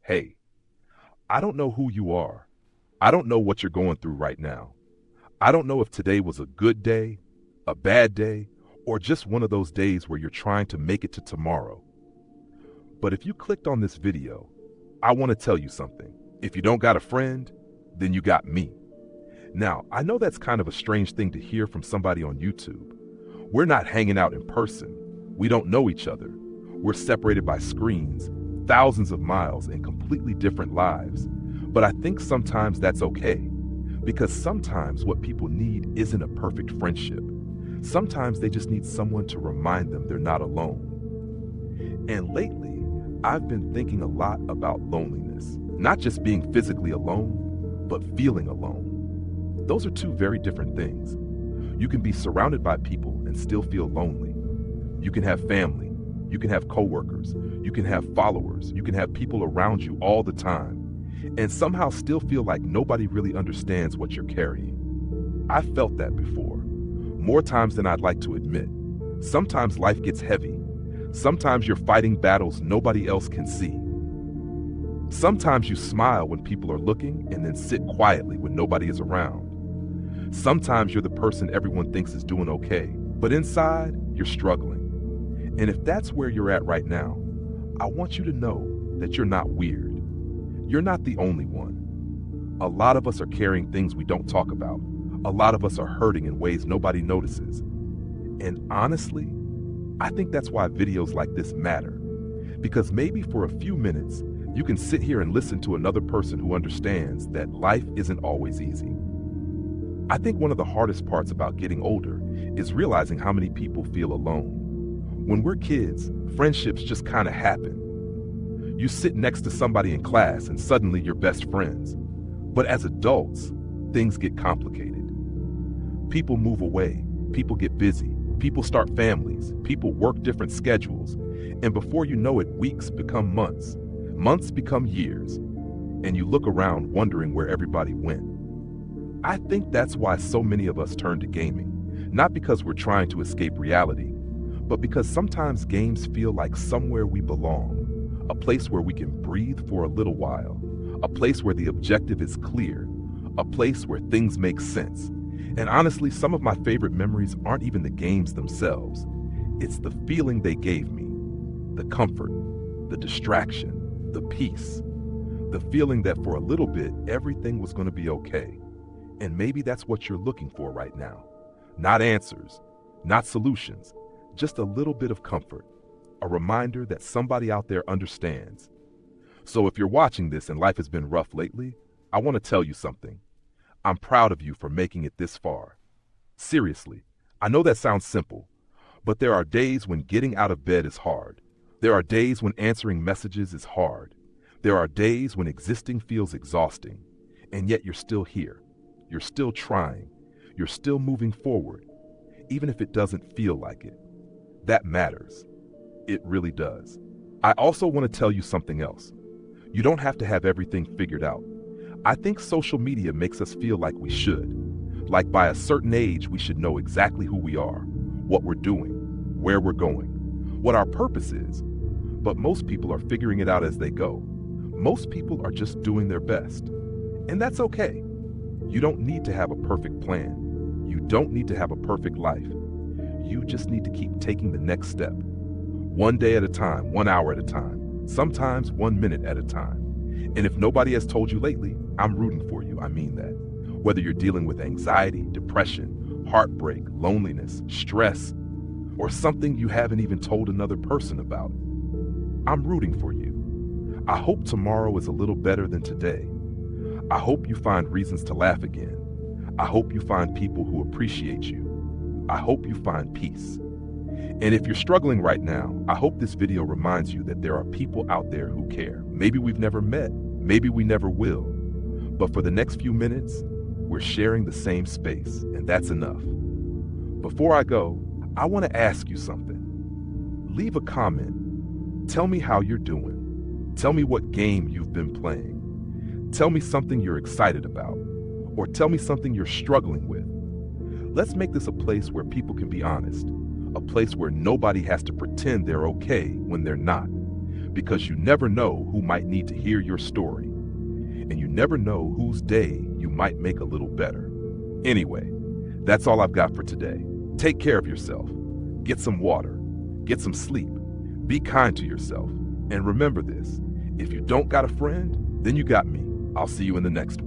Hey, I don't know who you are. I don't know what you're going through right now. I don't know if today was a good day, a bad day, or just one of those days where you're trying to make it to tomorrow. But if you clicked on this video, I want to tell you something. If you don't got a friend, then you got me. Now, I know that's kind of a strange thing to hear from somebody on YouTube. We're not hanging out in person. We don't know each other. We're separated by screens, thousands of miles, and completely different lives. But I think sometimes that's okay, because sometimes what people need isn't a perfect friendship. Sometimes they just need someone to remind them they're not alone. And lately, I've been thinking a lot about loneliness, not just being physically alone, but feeling alone. Those are two very different things. You can be surrounded by people and still feel lonely. You can have family, you can have coworkers, you can have followers, you can have people around you all the time, and somehow still feel like nobody really understands what you're carrying. I've felt that before, more times than I'd like to admit. Sometimes life gets heavy. Sometimes you're fighting battles nobody else can see. Sometimes you smile when people are looking and then sit quietly when nobody is around. Sometimes you're the person everyone thinks is doing okay, but inside, you're struggling. And if that's where you're at right now, I want you to know that you're not weird. You're not the only one. A lot of us are carrying things we don't talk about. A lot of us are hurting in ways nobody notices. And honestly, I think that's why videos like this matter. Because maybe for a few minutes, you can sit here and listen to another person who understands that life isn't always easy. I think one of the hardest parts about getting older is realizing how many people feel alone. When we're kids, friendships just kind of happen. You sit next to somebody in class and suddenly you're best friends. But as adults, things get complicated. People move away, people get busy, people start families, people work different schedules, and before you know it, weeks become months, months become years, and you look around wondering where everybody went. I think that's why so many of us turn to gaming, not because we're trying to escape reality, but because sometimes games feel like somewhere we belong, a place where we can breathe for a little while, a place where the objective is clear, a place where things make sense. And honestly, some of my favorite memories aren't even the games themselves. It's the feeling they gave me, the comfort, the distraction, the peace, the feeling that for a little bit, everything was going to be okay. And maybe that's what you're looking for right now. Not answers, not solutions, just a little bit of comfort, a reminder that somebody out there understands. So if you're watching this and life has been rough lately, I want to tell you something. I'm proud of you for making it this far. Seriously, I know that sounds simple, but there are days when getting out of bed is hard. There are days when answering messages is hard. There are days when existing feels exhausting, and yet you're still here. You're still trying. You're still moving forward, even if it doesn't feel like it. That matters. It really does. I also want to tell you something else. You don't have to have everything figured out. I think social media makes us feel like we should. Like by a certain age, we should know exactly who we are, what we're doing, where we're going, what our purpose is. But most people are figuring it out as they go. Most people are just doing their best. And that's okay. You don't need to have a perfect plan. You don't need to have a perfect life. You just need to keep taking the next step. One day at a time, 1 hour at a time, sometimes 1 minute at a time. And if nobody has told you lately, I'm rooting for you, I mean that. Whether you're dealing with anxiety, depression, heartbreak, loneliness, stress, or something you haven't even told another person about, I'm rooting for you. I hope tomorrow is a little better than today. I hope you find reasons to laugh again. I hope you find people who appreciate you. I hope you find peace. And if you're struggling right now, I hope this video reminds you that there are people out there who care. Maybe we've never met, maybe we never will. But for the next few minutes, we're sharing the same space, and that's enough. Before I go, I want to ask you something. Leave a comment. Tell me how you're doing. Tell me what game you've been playing. Tell me something you're excited about, or tell me something you're struggling with. Let's make this a place where people can be honest, a place where nobody has to pretend they're okay when they're not. because you never know who might need to hear your story, and you never know whose day you might make a little better. Anyway, that's all I've got for today. Take care of yourself. Get some water. Get some sleep. Be kind to yourself. And remember this, if you don't got a friend, then you got me. I'll see you in the next one.